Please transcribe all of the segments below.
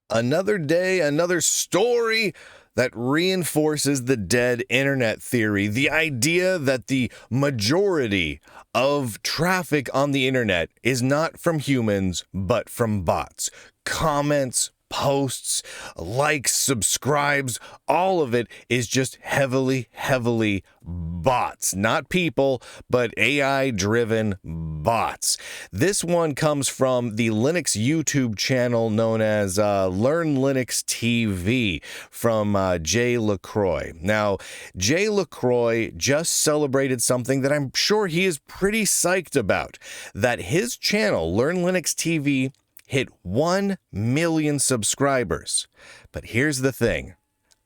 Another day, another story that reinforces the dead internet theory. The idea that the majority of traffic on the internet is not from humans, but from bots. Comments, posts, likes, subscribes, all of it is just heavily bots. Not people, but AI-driven bots. This one comes from the Linux YouTube channel known as Learn Linux TV from Jay LaCroix. Now, Jay LaCroix just celebrated something that I'm sure he is pretty psyched about, that his channel, Learn Linux TV, hit 1 million subscribers. But here's the thing.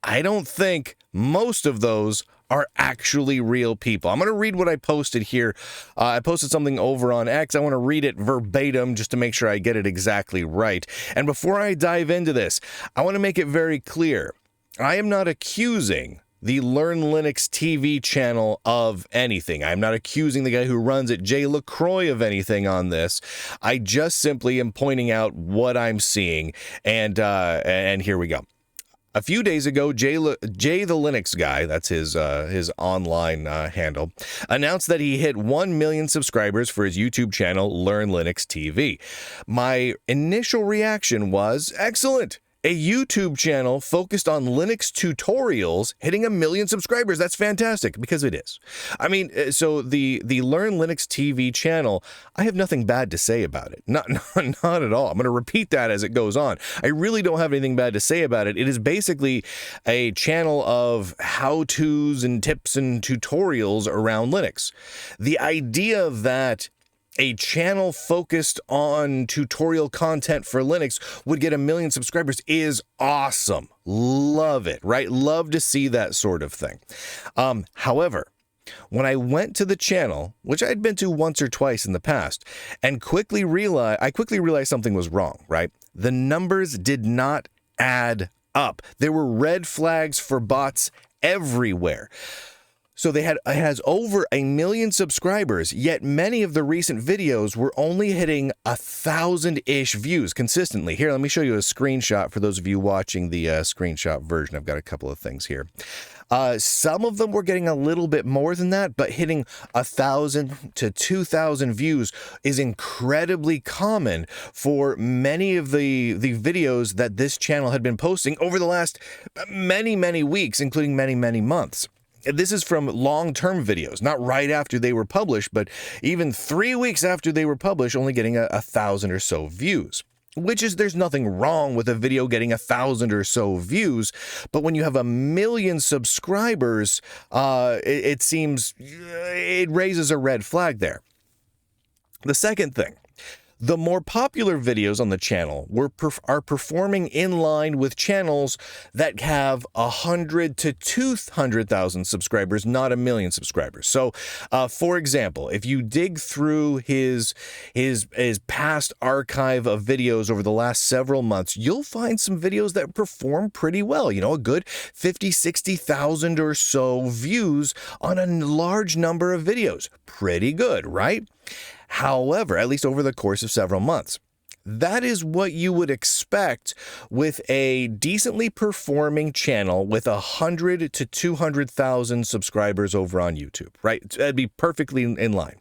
I don't think most of those are actually real people. I'm going to read what I posted here. I posted something over on X. I want to read it verbatim just to make sure I get it exactly right. And before I dive into this, I want to make it very clear. I am not accusing the Learn Linux TV channel of anything. I'm not accusing the guy who runs it, Jay LaCroix, of anything on this. I just simply am pointing out what I'm seeing, and here we go. A few days ago, Jay the Linux guy, that's his online handle, announced that he hit 1 million subscribers for his YouTube channel, Learn Linux TV. My initial reaction was, excellent! A YouTube channel focused on Linux tutorials hitting 1 million subscribers. That's fantastic, because it is. I mean, so the Learn Linux TV channel, I have nothing bad to say about it. Not at all. I'm going to repeat that as it goes on. I really don't have anything bad to say about it. It is basically a channel of how-tos and tips and tutorials around Linux. The idea that a channel focused on tutorial content for Linux would get 1 million subscribers is awesome. Love it, right? Love to see that sort of thing. However, when I went to the channel, which I'd been to once or twice in the past, and I quickly realized something was wrong, right? The numbers did not add up. There were red flags for bots everywhere. So it has over 1 million subscribers, yet many of the recent videos were only hitting 1,000-ish views consistently. Here, let me show you a screenshot for those of you watching the screenshot version. I've got a couple of things here. Some of them were getting a little bit more than that, but hitting 1,000 to 2,000 views is incredibly common for many of the videos that this channel had been posting over the last many weeks, including many months. This is from long-term videos, not right after they were published, but even 3 weeks after they were published, only getting 1,000 or so views. There's nothing wrong with a video getting 1,000 or so views, but when you have 1 million subscribers, it seems it raises a red flag there. The second thing. The more popular videos on the channel are performing in line with channels that have 100 to 200,000 subscribers, not 1 million subscribers. So, for example, if you dig through his past archive of videos over the last several months, you'll find some videos that perform pretty well. You know, a good 50, 60,000 or so views on a large number of videos. Pretty good, right? However, at least over the course of several months, that is what you would expect with a decently performing channel with 100 to 200,000 subscribers over on YouTube, right? That'd be perfectly in line.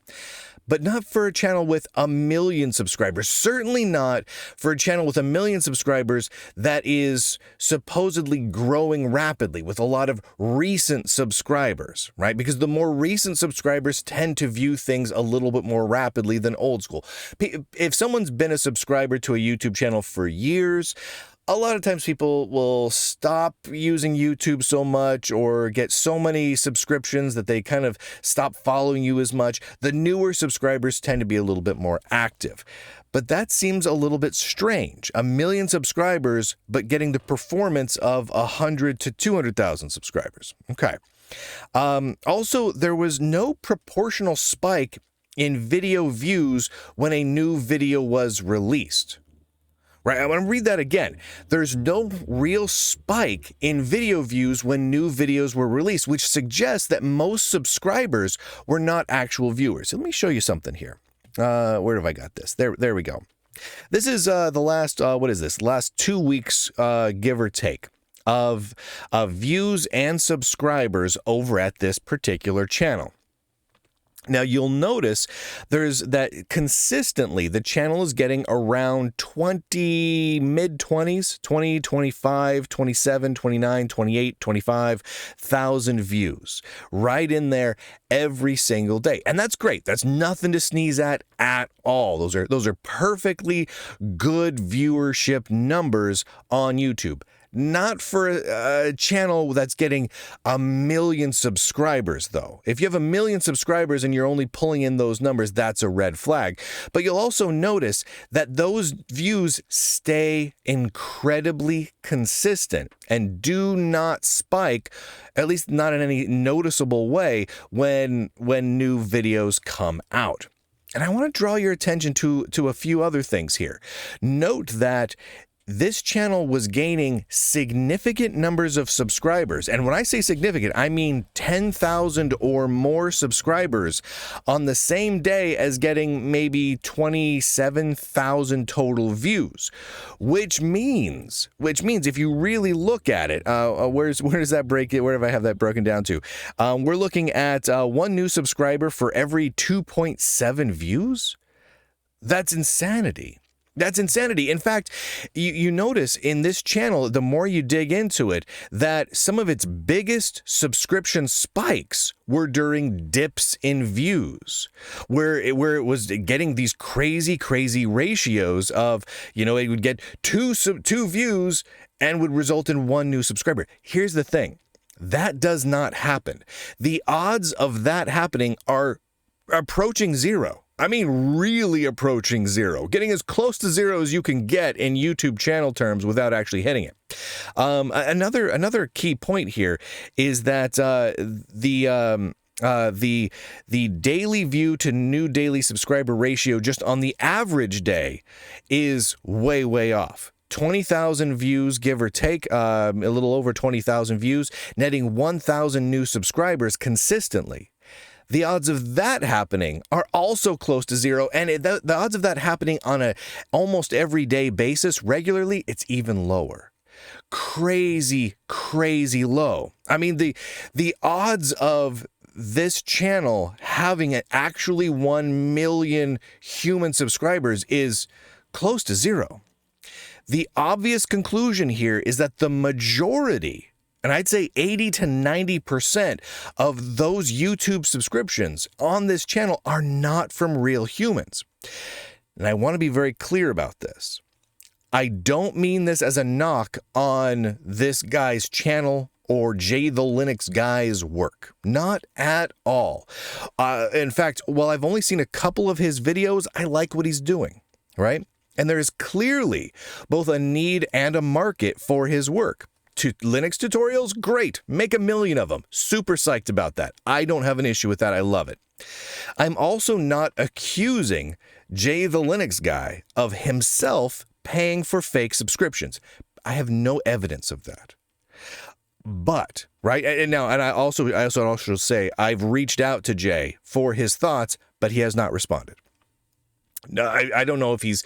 But not for a channel with 1 million subscribers. Certainly not for a channel with 1 million subscribers that is supposedly growing rapidly with a lot of recent subscribers, right? Because the more recent subscribers tend to view things a little bit more rapidly than old school. If someone's been a subscriber to a YouTube channel for years, a lot of times people will stop using YouTube so much or get so many subscriptions that they kind of stop following you as much. The newer subscribers tend to be a little bit more active. But that seems a little bit strange. 1 million subscribers, but getting the performance of 100 to 200,000 subscribers. Okay. Also, there was no proportional spike in video views when a new video was released. Right, I want to read that again. There's no real spike in video views when new videos were released, which suggests that most subscribers were not actual viewers. So let me show you something here. Where have I got this? There we go. This is the last, what is this? Last 2 weeks, give or take, of views and subscribers over at this particular channel. Now, you'll notice there's that consistently the channel is getting around mid-20s, 20, 25, 27, 29, 28, 25,000 views right in there every single day. And that's great. That's nothing to sneeze at all. Those are perfectly good viewership numbers on YouTube. Not for a channel that's getting 1 million subscribers, though. If you have 1 million subscribers and you're only pulling in those numbers, that's a red flag. But you'll also notice that those views stay incredibly consistent and do not spike, at least not in any noticeable way, when new videos come out. And I want to draw your attention to a few other things here. Note that this channel was gaining significant numbers of subscribers. And when I say significant, I mean 10,000 or more subscribers on the same day as getting maybe 27,000 total views, which means if you really look at it, where does that break it? Where have I have that broken down to? We're looking at 1 new subscriber for every 2.7 views. That's insanity. That's insanity. In fact, you notice in this channel, the more you dig into it, that some of its biggest subscription spikes were during dips in views, where it was getting these crazy ratios of, it would get two views and would result in 1 new subscriber. Here's the thing. That does not happen. The odds of that happening are approaching 0. I mean, really approaching 0, getting as close to 0 as you can get in YouTube channel terms without actually hitting it. Another key point here is that the daily view to new daily subscriber ratio just on the average day is way off. 20,000 views, give or take, a little over 20,000 views, netting 1,000 new subscribers consistently. The odds of that happening are also close to 0, and the odds of that happening on a almost everyday basis regularly, it's even lower. Crazy low. I mean, the odds of this channel having actually 1 million human subscribers is close to 0. The obvious conclusion here is that the majority, and I'd say 80 to 90% of those YouTube subscriptions on this channel are not from real humans. And I want to be very clear about this. I don't mean this as a knock on this guy's channel or Jay the Linux guy's work. Not at all. In fact, while I've only seen a couple of his videos, I like what he's doing, right? And there is clearly both a need and a market for his work. Linux tutorials, great. Make 1 million of them. Super psyched about that. I don't have an issue with that. I love it. I'm also not accusing Jay the Linux guy of himself paying for fake subscriptions. I have no evidence of that. But, right, and I also say I've reached out to Jay for his thoughts, but he has not responded. No, I don't know if he's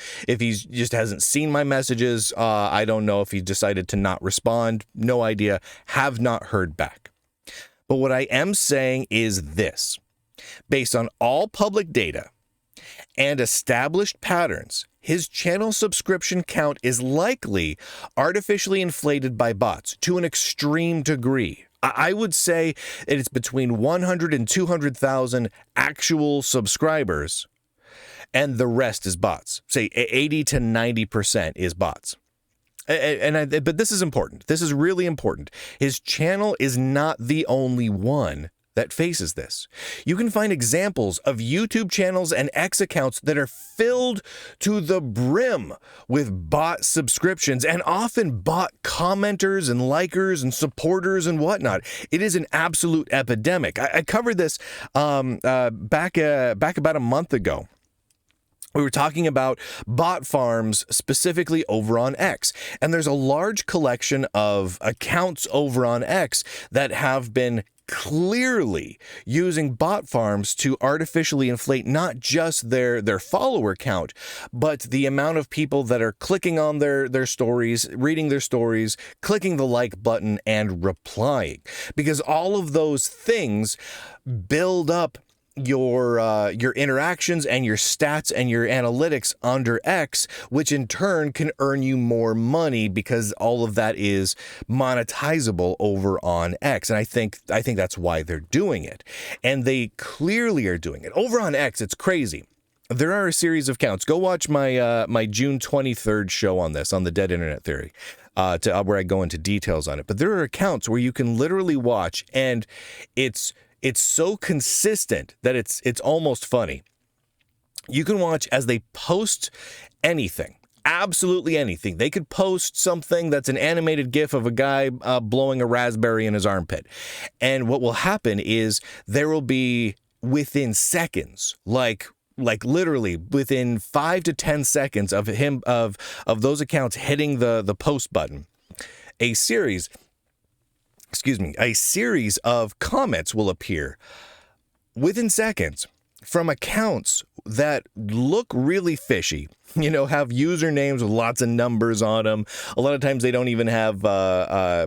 just hasn't seen my messages. I don't know if he decided to not respond. No idea. Have not heard back. But what I am saying is this. Based on all public data and established patterns, his channel subscription count is likely artificially inflated by bots to an extreme degree. I would say that it's between 100 and 200,000 actual subscribers, and the rest is bots. Say 80 to 90% is bots. But this is important. This is really important. His channel is not the only one that faces this. You can find examples of YouTube channels and X accounts that are filled to the brim with bot subscriptions and often bot commenters and likers and supporters and whatnot. It is an absolute epidemic. I covered this back about a month ago. We were talking about bot farms specifically over on X, and there's a large collection of accounts over on X that have been clearly using bot farms to artificially inflate not just their follower count, but the amount of people that are clicking on their stories, reading their stories, clicking the like button, and replying. Because all of those things build up your interactions and your stats and your analytics under X, which in turn can earn you more money because all of that is monetizable over on X. And I think that's why they're doing it. And they clearly are doing it. Over on X, it's crazy. There are a series of counts. Go watch my my June 23rd show on this, on the dead internet theory, where I go into details on it. But there are accounts where you can literally watch, and it's so consistent that it's almost funny. You can watch as they post anything, absolutely anything. They could post something that's an animated GIF of a guy blowing a raspberry in his armpit. And what will happen is there will be, within seconds, like literally within 5 to 10 seconds of those accounts hitting the post button, a series of comments will appear within seconds from accounts that look really fishy, have usernames with lots of numbers on them. A lot of times they don't even have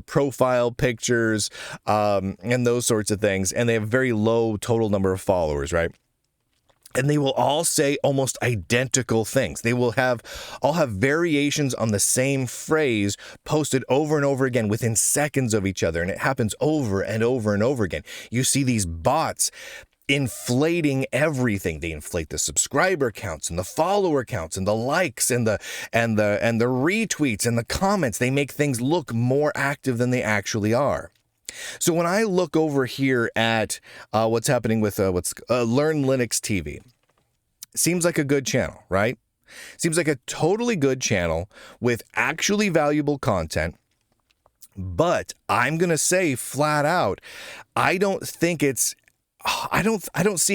profile pictures and those sorts of things. And they have very low total number of followers, right? And they will all say almost identical things. They will all have variations on the same phrase posted over and over again within seconds of each other. And it happens over and over and over again. You see these bots inflating everything. They inflate the subscriber counts and the follower counts and the likes and the retweets and the comments. They make things look more active than they actually are. So when I look over here at what's happening with Learn Linux TV, seems like a good channel, right? Seems like a totally good channel with actually valuable content. But I'm going to say flat out, I don't see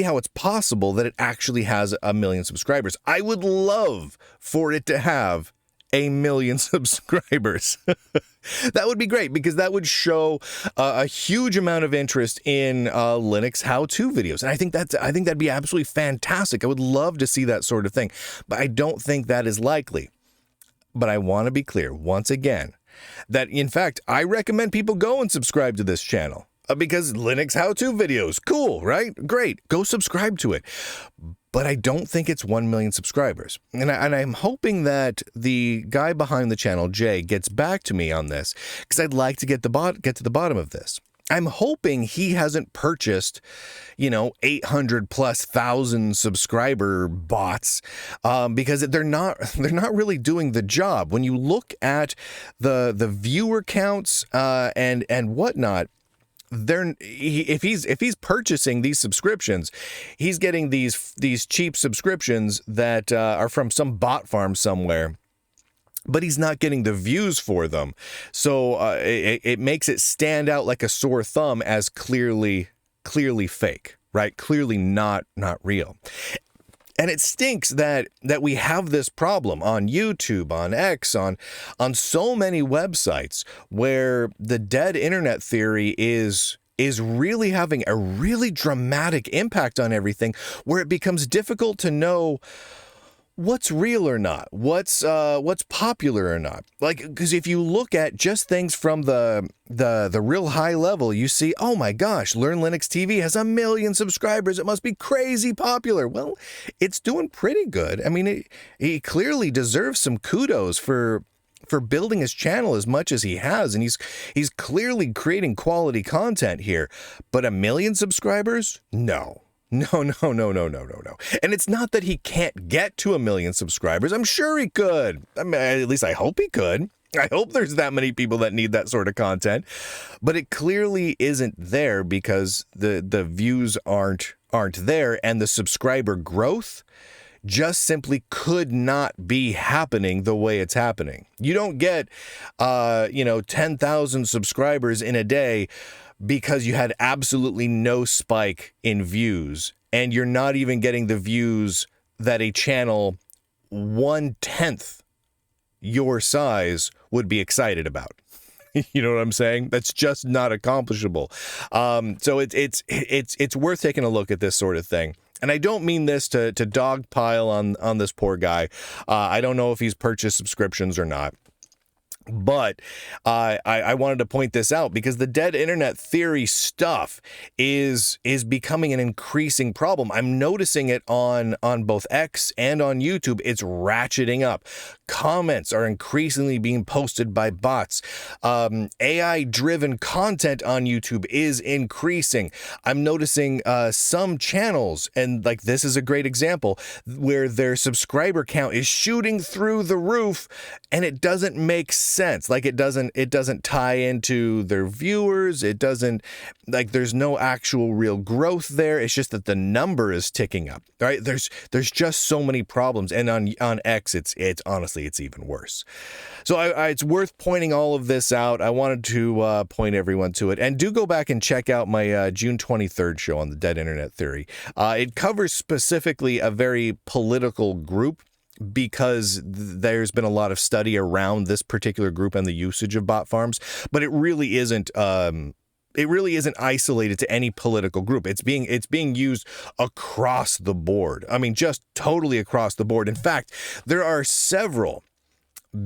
how it's possible that it actually has 1 million subscribers. I would love for it to have 1 million subscribers. That would be great, because that would show a huge amount of interest in Linux how-to videos. And I think that'd be absolutely fantastic. I would love to see that sort of thing, but I don't think that is likely. But I want to be clear once again that, in fact, I recommend people go and subscribe to this channel because Linux how-to videos, cool, right? Great. Go subscribe to it. But I don't think it's 1 million subscribers. And I'm hoping that the guy behind the channel, Jay, gets back to me on this, because I'd like to get to the bottom of this. I'm hoping he hasn't purchased, 800,000+ subscriber bots, because they're not really doing the job. When you look at the viewer counts and whatnot, if he's purchasing these subscriptions, he's getting these cheap subscriptions that are from some bot farm somewhere, but he's not getting the views for them. So it makes it stand out like a sore thumb as clearly fake, right? Clearly not real. And it stinks that we have this problem on YouTube, on X, on so many websites where the dead internet theory is really having a really dramatic impact on everything, where it becomes difficult to know what's real or not, what's popular or not. Like, because if you look at just things from the real high level, you see, oh my gosh, Learn Linux TV has 1 million subscribers. It must be crazy popular. Well, it's doing pretty good. I mean, he clearly deserves some kudos for building his channel as much as he has, and he's clearly creating quality content here. But 1 million subscribers? No. No. And it's not that he can't get to 1 million subscribers. I'm sure he could. I mean, at least I hope he could. I hope there's that many people that need that sort of content. But it clearly isn't there because the views aren't there, and the subscriber growth just simply could not be happening the way it's happening. You don't get 10,000 subscribers in a day because you had absolutely no spike in views, and you're not even getting the views that a channel 1/10 your size would be excited about. You know what I'm saying? That's just not accomplishable. So it's worth taking a look at this sort of thing. And I don't mean this to dogpile on this poor guy. I don't know if he's purchased subscriptions or not. But I wanted to point this out because the dead internet theory stuff is becoming an increasing problem. I'm noticing it on both X and on YouTube. It's ratcheting up. Comments are increasingly being posted by bots. AI-driven content on YouTube is increasing. I'm noticing some channels, and like this is a great example, where their subscriber count is shooting through the roof, and it doesn't make sense. Like it doesn't tie into their viewers. It doesn't, like, there's no actual real growth there. It's just that the number is ticking up, right? There's just so many problems. And on X, it's honestly, it's even worse. So it's worth pointing all of this out. I wanted to point everyone to it. And do go back and check out my June 23rd show on the dead internet theory. It covers specifically a very political group, because there's been a lot of study around this particular group and the usage of bot farms, but it really isn't isolated to any political group. It's being used across the board. I mean, just totally across the board. In fact, there are several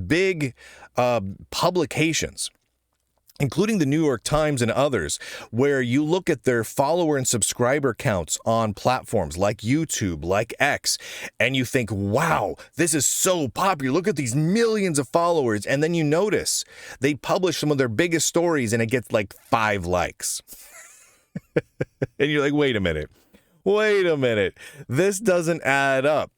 big publications, including the New York Times and others, where you look at their follower and subscriber counts on platforms like YouTube, like X, and you think, wow, this is so popular. Look at these millions of followers. And then you notice they publish some of their biggest stories and it gets like 5 likes. And you're like, wait a minute. This doesn't add up.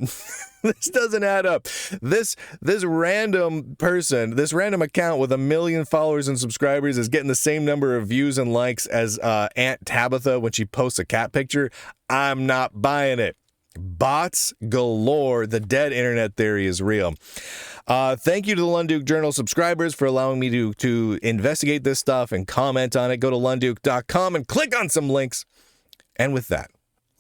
This doesn't add up. This random person, this random account with 1 million followers and subscribers is getting the same number of views and likes as Aunt Tabitha when she posts a cat picture. I'm not buying it. Bots galore. The dead internet theory is real. Thank you to the Lunduke Journal subscribers for allowing me to investigate this stuff and comment on it. Go to lunduke.com and click on some links. And with that,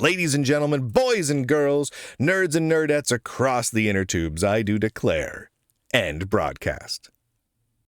ladies and gentlemen, boys and girls, nerds and nerdettes across the inner tubes, I do declare, end broadcast.